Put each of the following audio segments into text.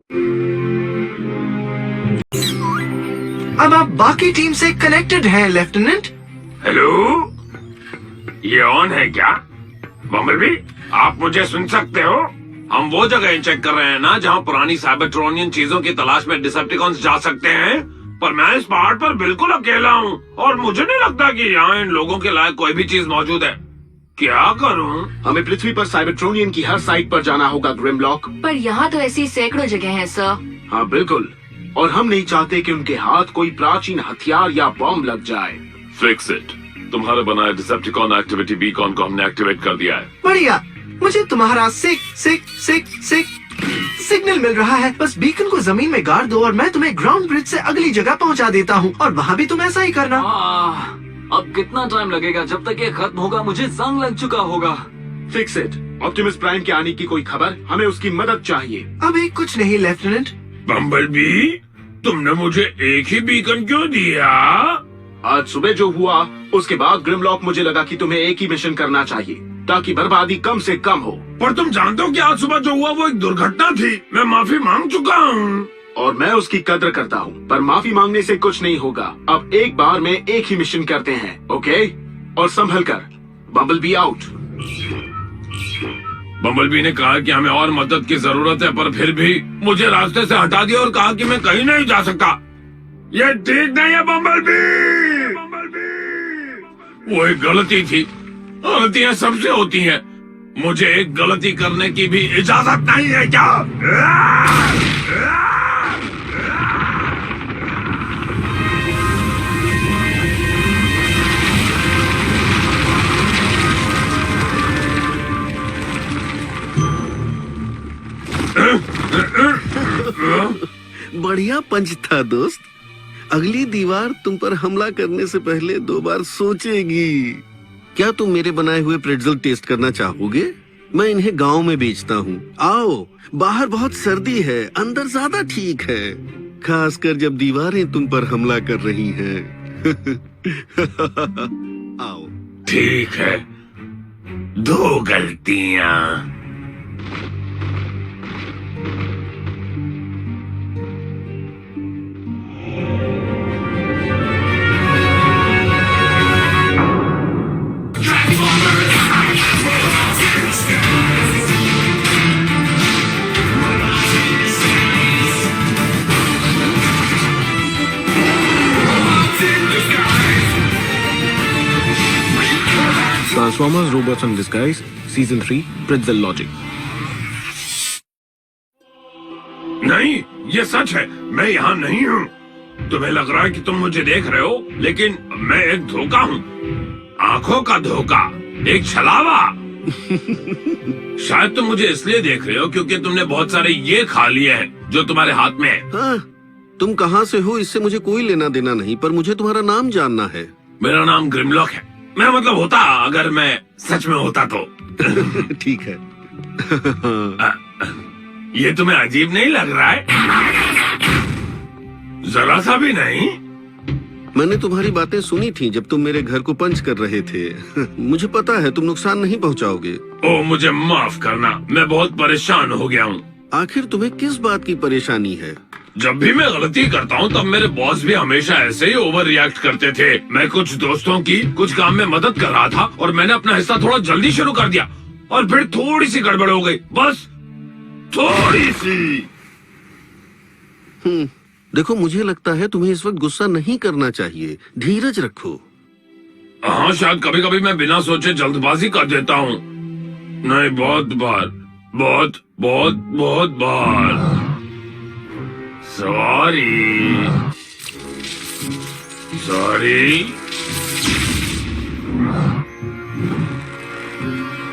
अब आप बाकी टीम से कनेक्टेड हैं लेफ्टिनेंट। हेलो, ये ऑन है क्या? बम्बलबी, आप मुझे सुन सकते हो? हम वो जगह चेक कर रहे हैं ना जहाँ पुरानी साइबरट्रोनियन चीजों की तलाश में डिसेप्टिकॉन्स जा सकते हैं। पर मैं इस पहाड़ पर बिल्कुल अकेला हूँ और मुझे नहीं लगता कि यहाँ इन लोगों के लायक कोई भी चीज मौजूद है। क्या करूँ? हमें पृथ्वी पर साइबरट्रोनियन की हर साइट पर जाना होगा ग्रिमलॉक। पर यहाँ तो ऐसी सैकड़ों जगह हैं सर। हाँ बिल्कुल, और हम नहीं चाहते कि उनके हाथ कोई प्राचीन हथियार या बॉम्ब लग जाए। Fix it. तुम्हारे बनाए डिसेप्टिकॉन एक्टिविटी बीकॉन को हमने एक्टिवेट कर दिया है। बढ़िया, मुझे तुम्हारा सिग्नल मिल रहा है। बस बीकन को जमीन में गाड़ दो और मैं तुम्हें ग्राउंड ब्रिज से अगली जगह पहुंचा देता हूँ, और वहाँ भी तुम ऐसा ही करना। अब कितना टाइम लगेगा? जब तक ये खत्म होगा मुझे जंग लग चुका होगा। Fix it. ऑप्टिमस प्राइम के आने की कोई खबर? हमें उसकी मदद चाहिए। अभी कुछ नहीं लेफ्टिनेंट। बम्बलबी, तुमने मुझे एक ही बीकन क्यों दिया? आज सुबह जो हुआ उसके बाद ग्रिमलॉक, मुझे लगा कि तुम्हें एक ही मिशन करना चाहिए ताकि बर्बादी कम से कम हो। पर तुम जानते हो कि आज सुबह जो हुआ वो एक दुर्घटना थी। मैं माफी मांग चुका हूँ और मैं उसकी कद्र करता हूँ, पर माफी मांगने से कुछ नहीं होगा। अब एक बार में एक ही मिशन करते हैं, ओके? और संभल कर। Bumblebee out. बम्बलबी ने कहा कि हमें और मदद की जरूरत है, पर फिर भी मुझे रास्ते से हटा दिया और कहा कि मैं कहीं नहीं जा सकता। ये ठीक नहीं है बम्बलबी। वो एक गलती थी। गलतियां सबसे होती हैं। मुझे एक गलती करने की भी इजाजत नहीं है क्या? बढ़िया पंच था दोस्त। अगली दीवार तुम पर हमला करने से पहले 2 बार सोचेगी। क्या तुम मेरे बनाए हुए प्रेट्ज़ल टेस्ट करना चाहोगे? मैं इन्हें गांव में बेचता हूँ। आओ, बाहर बहुत सर्दी है, अंदर ज्यादा ठीक है, खासकर जब दीवारें तुम पर हमला कर रही हैं। आओ। ठीक है, 2 गलतियां। Transformers Robots in Disguise Season 3 Pretzel Logic। नहीं, ये सच है। मैं यहाँ नहीं हूँ। तुम्हें लग रहा है कि तुम मुझे देख रहे हो, लेकिन मैं एक धोखा हूँ। आंखों का धोखा, एक छलावा। शायद तुम मुझे इसलिए देख रहे हो क्योंकि तुमने बहुत सारे ये खा लिए हैं जो तुम्हारे हाथ में है। हाँ, तुम कहाँ से हो इससे मुझे कोई लेना देना नहीं, पर मुझे तुम्हारा नाम जानना है। मेरा नाम ग्रिमलॉक है। मैं मतलब होता अगर मैं सच में होता तो। ठीक है। ये तुम्हें अजीब नहीं लग रहा है? जरा सा भी नहीं। मैंने तुम्हारी बातें सुनी थी जब तुम मेरे घर को पंच कर रहे थे। मुझे पता है तुम नुकसान नहीं पहुंचाओगे। ओ, मुझे माफ करना, मैं बहुत परेशान हो गया हूँ। आखिर तुम्हें किस बात की परेशानी है? जब भी मैं गलती करता हूँ तब मेरे बॉस भी हमेशा ऐसे ही ओवर रिएक्ट करते थे। मैं कुछ दोस्तों की कुछ काम में मदद कर रहा था और मैंने अपना हिस्सा थोड़ा जल्दी शुरू कर दिया और फिर थोड़ी सी गड़बड़ हो गई, बस थोड़ी सी। देखो, मुझे लगता है तुम्हें इस वक्त गुस्सा नहीं करना चाहिए। धीरज रखो। हाँ, शायद कभी कभी मैं बिना सोचे जल्दबाजी कर देता हूँ। नहीं, बहुत बार, बहुत बार। सॉरी।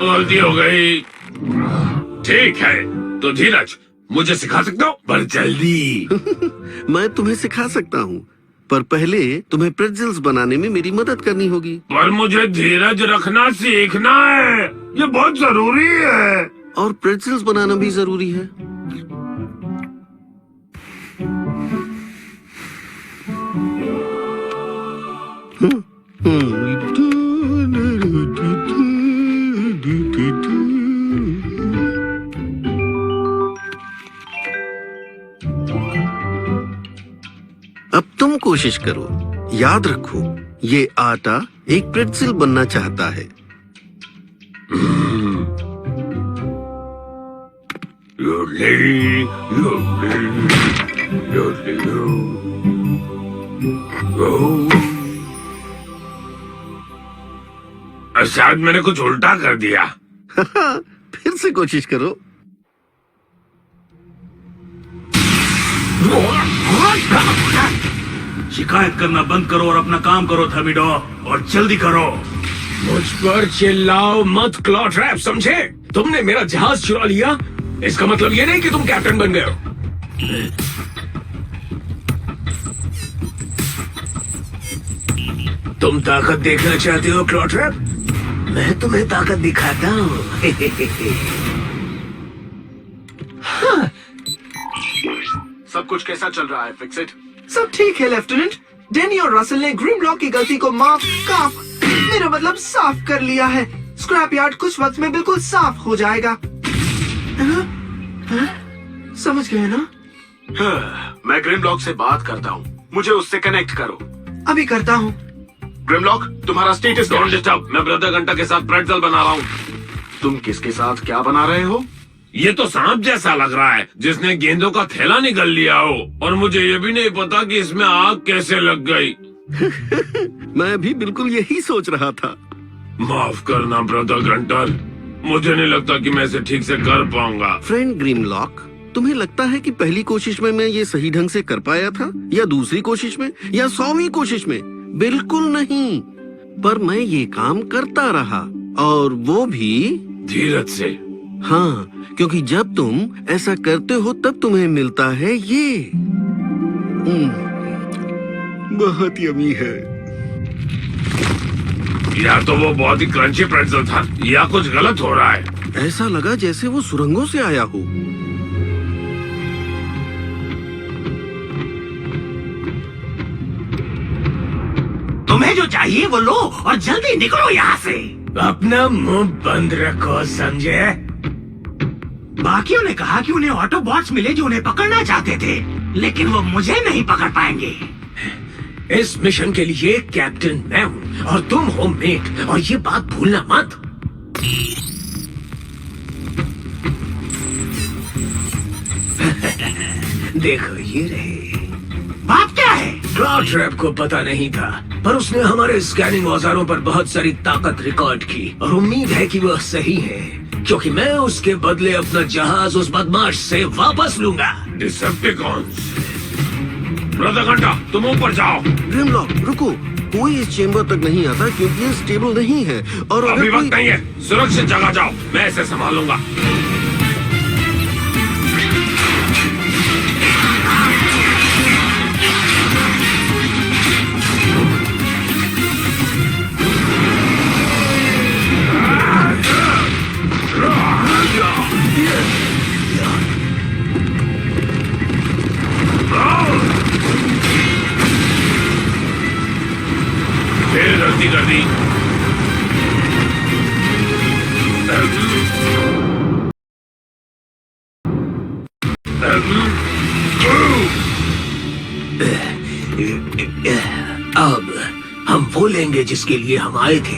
गलती हो गई। ठीक है, तो धीरज मुझे सिखा सकता हो, पर जल्दी। मैं तुम्हें सिखा सकता हूँ, पर पहले तुम्हें प्रेट्ज़ल्स बनाने में मेरी मदद करनी होगी। पर मुझे धीरज रखना सीखना है, ये बहुत जरूरी है। और प्रेट्ज़ल्स बनाना भी जरूरी है। अब तुम कोशिश करो। याद रखो, ये आटा एक प्रेट्ज़ल बनना चाहता है। शायद मैंने कुछ उल्टा कर दिया। फिर से कोशिश करो। शिकायत करना बंद करो और अपना काम करो थर्मिडो, और जल्दी करो। मुझ पर चिल्लाओ मत क्लॉट्रैप, समझे? तुमने मेरा जहाज चुरा लिया, इसका मतलब ये नहीं कि तुम कैप्टन बन गए हो। तुम ताकत देखना चाहते हो क्लॉट्रैप? मैं तुम्हें ताकत दिखाता हूँ। सब कुछ कैसा चल रहा है? Fix it. सब ठीक है लेफ्टिनेंट। डैनी और रसल ने ग्रिमलॉक की गलती को मेरा मतलब साफ कर लिया है। स्क्रैप यार्ड कुछ वक्त में बिल्कुल साफ हो जाएगा। समझ गए ना? मैं ग्रिमलॉक से बात करता हूँ, मुझे उससे कनेक्ट करो। अभी करता हूँ। ग्रिमलॉक, तुम्हारा स्टेटस क्या डोंट है? डिस्टर्ब, मैं ब्रदर घंटा के साथ प्रेट्ज़ल बना रहा हूँ। तुम किसके साथ क्या बना रहे हो? ये तो सांप जैसा लग रहा है जिसने गेंदों का थैला निकल लिया हो, और मुझे ये भी नहीं पता कि इसमें आग कैसे लग गई। मैं भी बिल्कुल यही सोच रहा था। माफ करना ब्रदर घंटर, मुझे नहीं लगता कि मैं इसे ठीक से कर पाऊंगा। फ्रेंड ग्रिमलॉक, तुम्हें लगता है कि पहली कोशिश में मैं ये सही ढंग से कर पाया था, या दूसरी कोशिश में, या 100वीं कोशिश में? बिल्कुल नहीं, पर मैं ये काम करता रहा, और वो भी धीरज से। हाँ, क्योंकि जब तुम ऐसा करते हो तब तुम्हें मिलता है ये। बहुत यमी है। या तो वो बहुत ही क्रंची प्रेट्ज़ल था, या कुछ गलत हो रहा है। ऐसा लगा जैसे वो सुरंगों से आया हो। तुम्हें जो चाहिए वो लो और जल्दी निकलो यहाँ से। अपना मुंह बंद रखो, समझे? बाकियों ने कहा कि उन्हें ऑटोबॉट्स मिले जो उन्हें पकड़ना चाहते थे, लेकिन वो मुझे नहीं पकड़ पाएंगे। इस मिशन के लिए कैप्टन मैं हूँ और तुम हो मेट, और ये बात भूलना मत। देखो ये रहे। बात क्या है? क्लॉट्रैप को पता नहीं था, पर उसने हमारे स्कैनिंग औजारों पर बहुत सारी ताकत रिकॉर्ड की, और उम्मीद है कि वह सही है, क्योंकि मैं उसके बदले अपना जहाज उस बदमाश से वापस लूंगा। डिसेप्टिकॉन्स। ब्रदर घंटा, तुम ऊपर जाओ। ग्रिमलॉक, रुको, कोई इस चेम्बर तक नहीं आता क्योंकि ये स्टेबल नहीं है, और अगर अभी कोई... वक्त नहीं है, सुरक्षित जगह जाओ, मैं इसे संभालूंगा। फिर गलती कर दी। अब हम वो लेंगे जिसके लिए हम आए थे।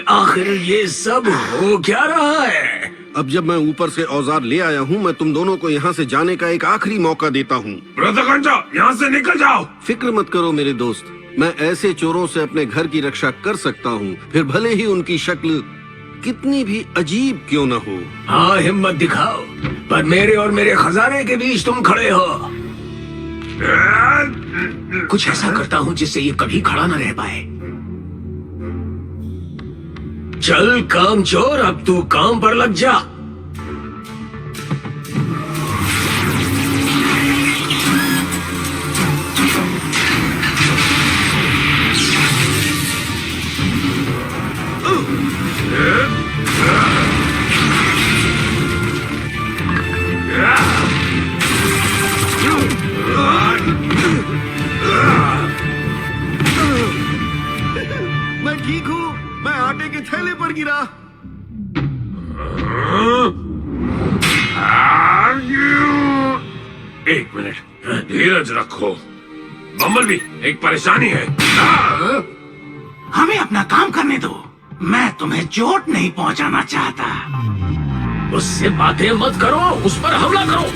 आखिर ये सब हो क्या रहा है? अब जब मैं ऊपर से औजार ले आया हूँ, मैं तुम दोनों को यहाँ से जाने का एक आखिरी मौका देता हूँ। ब्रदर घंटा, यहाँ से निकल जाओ। फिक्र मत करो मेरे दोस्त, मैं ऐसे चोरों से अपने घर की रक्षा कर सकता हूँ, फिर भले ही उनकी शक्ल कितनी भी अजीब क्यों न हो। हाँ, हिम्मत दिखाओ, पर मेरे और मेरे खजाने के बीच तुम खड़े हो। कुछ ऐसा करता हूँ जिससे ये कभी खड़ा न रह पाए। चल काम चोर, अब तू काम पर लग जा। मैं ठीक हूँ, मैं आटे के थैले पर गिरा। एक मिनट, धीरज रखो। बम्बलबी, एक परेशानी है। हमें अपना काम करने दो। मैं तुम्हें चोट नहीं पहुंचाना चाहता। उससे बातें मत करो, उस पर हमला करो।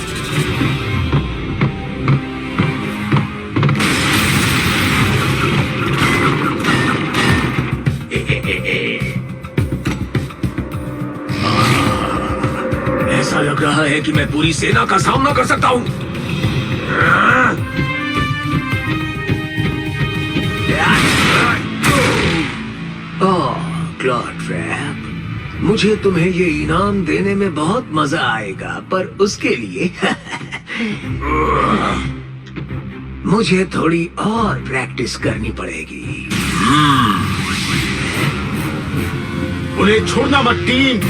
ऐसा लग रहा है कि मैं पूरी सेना का सामना कर सकता हूँ। क्लॉड ट्रैप, मुझे तुम्हें ये इनाम देने में बहुत मजा आएगा, पर उसके लिए मुझे थोड़ी और प्रैक्टिस करनी पड़ेगी। उन्हें छोड़ना मत टीम।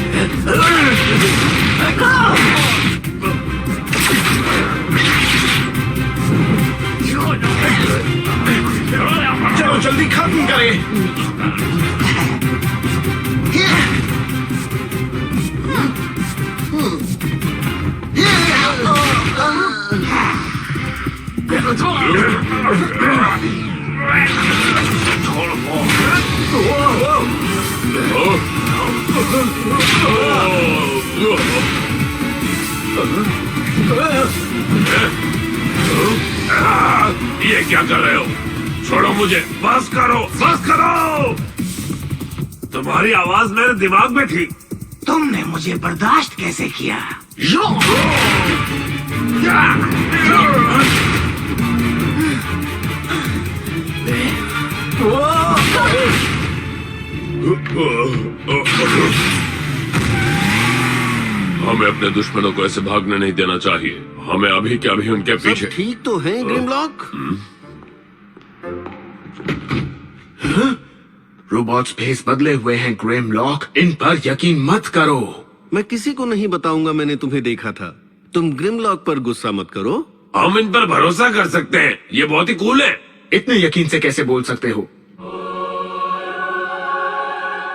चलो जल्दी खत्म करें। ये क्या कर रहे हो? छोड़ो मुझे, बस करो, बस करो। तुम्हारी आवाज मेरे दिमाग में थी। तुमने मुझे बर्दाश्त कैसे किया? हमें अपने दुश्मनों को ऐसे भागने नहीं देना चाहिए। हमें अभी के अभी उनके सब पीछे। ठीक तो है ग्रिमलॉक? रोबोट्स भेस बदले हुए हैं ग्रिमलॉक, इन पर यकीन मत करो। मैं किसी को नहीं बताऊंगा मैंने तुम्हें देखा था। तुम ग्रिमलॉक पर गुस्सा मत करो। हम इन पर भरोसा कर सकते हैं, ये बहुत ही कूल है। इतने यकीन से कैसे बोल सकते हो?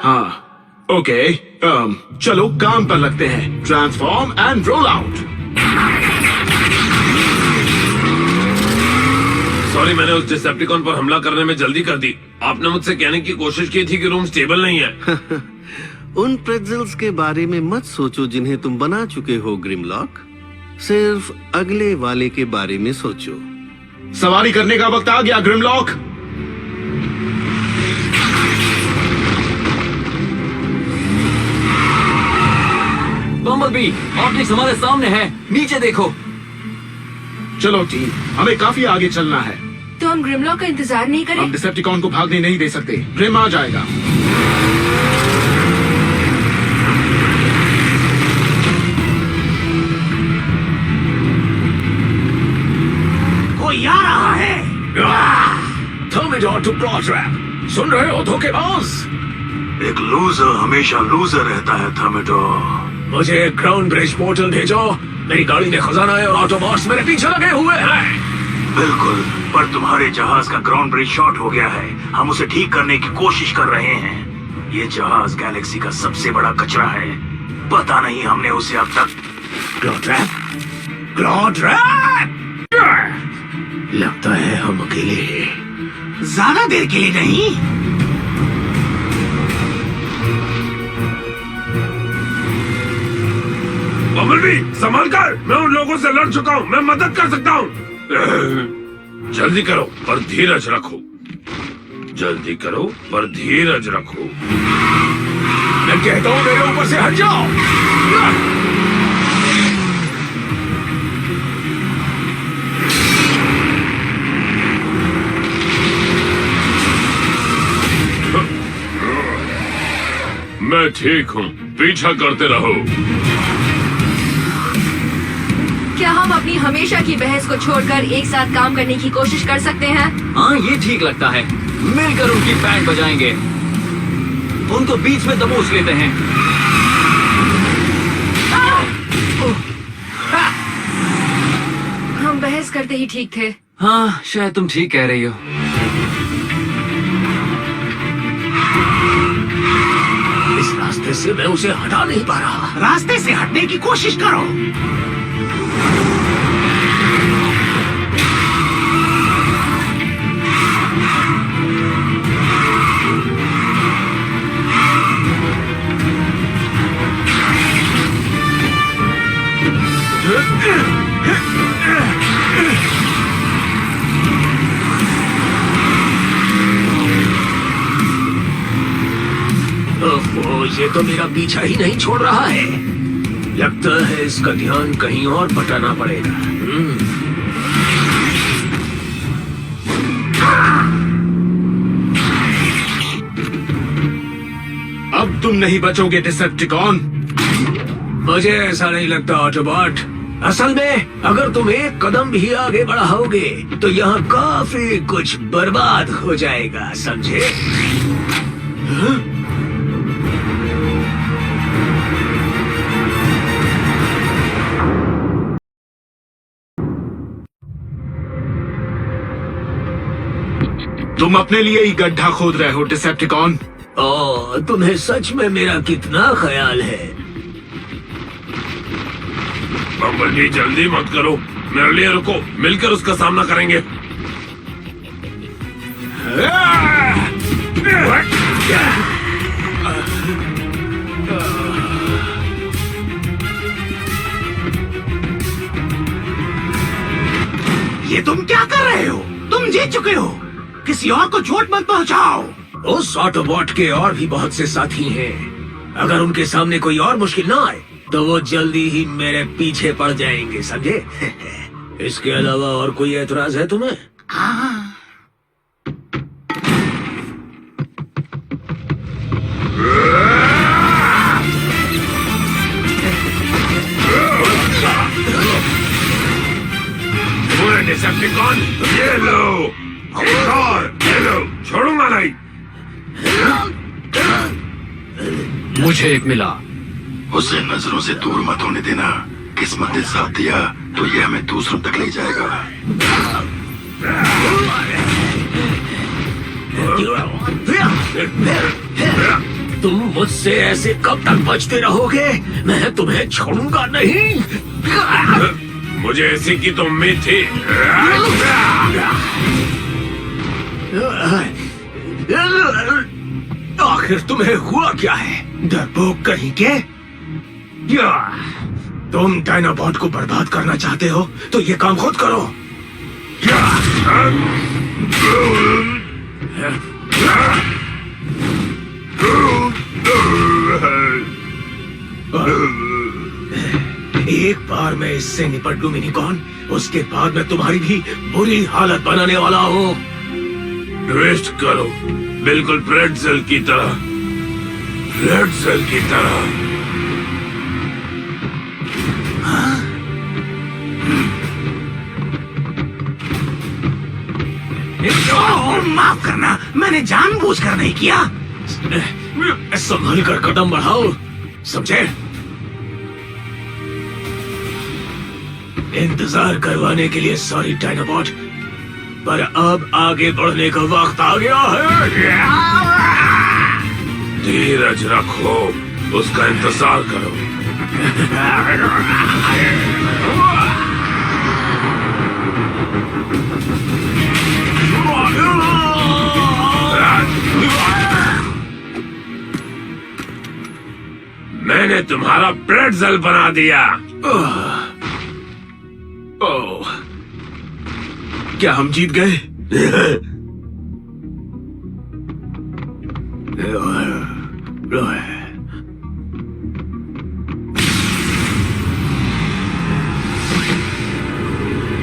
हाँ, ओके, चलो काम पर लगते हैं। Transform and roll out. Sorry, मैंने उस डिसेप्टिकॉन पर हमला करने में जल्दी कर दी। आपने मुझसे कहने की कोशिश की थी कि रूम स्टेबल नहीं है। उन प्रेट्जल्स के बारे में मत सोचो जिन्हें तुम बना चुके हो ग्रिमलॉक। सिर्फ अगले वाले के बारे में सोचो। सवारी करने का वक्त आ गया ग्रिमलॉक। बम्बलबी, ऑप्टिक्स हमारे सामने है, नीचे देखो। चलो टीम, हमें काफी आगे चलना है। तो हम ग्रिमलॉक का इंतजार नहीं करें? हम डिसेप्टिकॉन को भागने नहीं दे सकते। ग्रिम आ जाएगा। कोई आ रहा है। थर्मिडोर टू क्लॉड ट्रैप, सुन रहे हो धोखेबाज? एक लूजर हमेशा लूजर रहता है थर्मिडोर। मुझे एक ग्राउंड ब्रिज पोर्टल भेजो। मेरी गाड़ी में खजाना है और ऑटोबॉट्स मेरे पीछे लगे हुए हैं। बिल्कुल, पर तुम्हारे जहाज का ग्राउंड ब्रिज शॉर्ट हो गया है। हम उसे ठीक करने की कोशिश कर रहे हैं। ये जहाज गैलेक्सी का सबसे बड़ा कचरा है। पता नहीं हमने उसे अब तक। Claude trap, Claude trap. लगता है हम अकेले हैं। ज्यादा देर के लिए नहीं। बम्बलबी, संभल कर, मैं उन लोगों से लड़ चुका हूँ, मैं मदद कर सकता हूँ। जल्दी करो पर धीरज रखो। जल्दी करो पर धीरज रखो। मैं कहता हूँ मेरे ऊपर से हट जाओ। मैं ठीक हूँ, पीछा करते रहो। क्या हम अपनी हमेशा की बहस को छोड़कर एक साथ काम करने की कोशिश कर सकते हैं? हाँ, ये ठीक लगता है। मिलकर उनकी बैंड बजाएंगे, उनको बीच में दबोच लेते हैं। हम बहस करते ही ठीक थे। हाँ, शायद तुम ठीक कह रही हो। इस रास्ते से मैं उसे हटा नहीं पा रहा। रास्ते से हटने की कोशिश करो। ये तो मेरा पीछा ही नहीं छोड़ रहा है। लगता है इसका ध्यान कहीं और बटाना पड़ेगा। अब तुम नहीं बचोगे डिसेप्टिकॉन। मुझे ऐसा नहीं लगता ऑटोबॉट। असल में अगर तुम एक कदम भी आगे बढ़ाओगे तो यहाँ काफी कुछ बर्बाद हो जाएगा, समझे? तुम अपने लिए ही गड्ढा खोद रहे हो डिसेप्टिकॉन। ओ, तुम्हें सच में मेरा कितना ख्याल है। बम्बलबी जल्दी मत करो, मेरे लिए रुको, मिलकर उसका सामना करेंगे। ये तुम क्या कर रहे हो? तुम जीत चुके हो। किसी और को चोट मत पहुंचाओ। उस ऑटोबॉट के और भी बहुत से साथी हैं। अगर उनके सामने कोई और मुश्किल ना आए तो वो जल्दी ही मेरे पीछे पड़ जाएंगे, समझे? इसके अलावा और कोई एतराज है तुम्हें? डिसेप्टिकॉन, ये लो, और ये लो, छोड़ूंगा नहीं। मुझे एक मिला। उसे नजरों से दूर मत होने देना। किस्मत ने साथ दिया तो ये हमें दूसरों तक ले जाएगा। तुम मुझसे ऐसे कब तक बचते रहोगे? मैं तुम्हें छोड़ूंगा नहीं। मुझे ऐसी की तो उम्मीद थी। आखिर तुम्हें हुआ क्या है, डरपोक कहीं के? तुम डायनाबॉट को बर्बाद करना चाहते हो तो ये काम खुद करो। एक बार मैं इससे निपट लूं मिनीकॉन, उसके बाद मैं तुम्हारी भी बुरी हालत बनाने वाला हूँ। ट्विस्ट करो, बिल्कुल प्रेट्ज़ेल की तरह, प्रेट्ज़ेल की तरह। माफ करना, मैंने जानबूझकर नहीं किया। संभल कर कदम बढ़ाओ, समझे? इंतजार करवाने के लिए सॉरी डायनाबॉट, पर अब आगे बढ़ने का वक्त आ गया है। धीरज रखो, उसका इंतजार करो। मैंने तुम्हारा प्रेट्ज़ेल बना दिया। ओह, क्या हम जीत गए?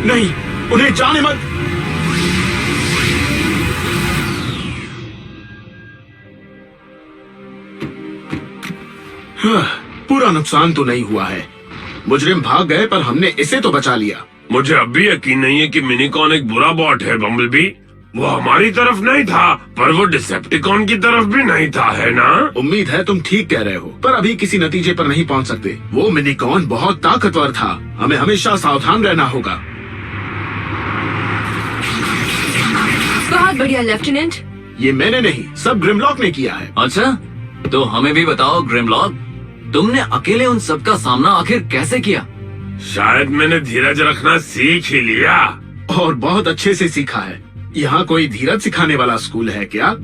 नहीं, उन्हें जाने मत। पूरा नुकसान तो नहीं हुआ है। मुजरिम भाग गए पर हमने इसे तो बचा लिया। मुझे अब भी यकीन नहीं है कि मिनीकॉन एक बुरा बॉट है बम्बलबी। वो हमारी तरफ नहीं था, पर वो डिसेप्टिकॉन की तरफ भी नहीं था, है ना? उम्मीद है तुम ठीक कह रहे हो, पर अभी किसी नतीजे पर नहीं पहुंच सकते। वो मिनीकॉन बहुत ताकतवर था, हमें हमेशा सावधान रहना होगा। बहुत बढ़िया लेफ्टिनेंट। ये मैंने नहीं, सब ग्रिमलॉक ने किया है। अच्छा, तो हमें भी बताओ ग्रिमलॉक, तुमने अकेले उन सबका सामना आखिर कैसे किया? शायद मैंने धीरज रखना सीख ही लिया। और बहुत अच्छे से सीखा है। यहाँ कोई धीरज सिखाने वाला स्कूल है क्या?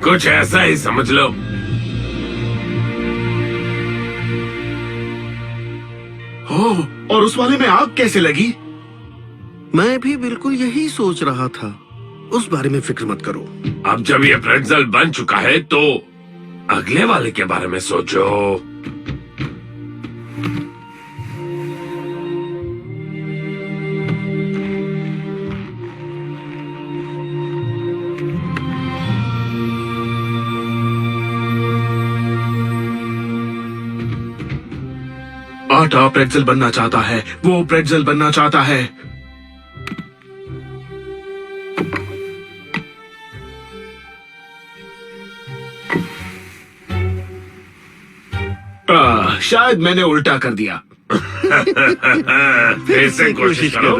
कुछ ऐसा ही समझ लो। ओह, और उस वाले में आग कैसे लगी? मैं भी बिल्कुल यही सोच रहा था। उस बारे में फिक्र मत करो। अब जब ये प्रेट्ज़ेल बन चुका है तो अगले वाले के बारे में सोचो। आटा प्रेट्जल बनना चाहता है, वो प्रेट्जल बनना चाहता है। शायद मैंने उल्टा कर दिया। फिर से कोशिश करो।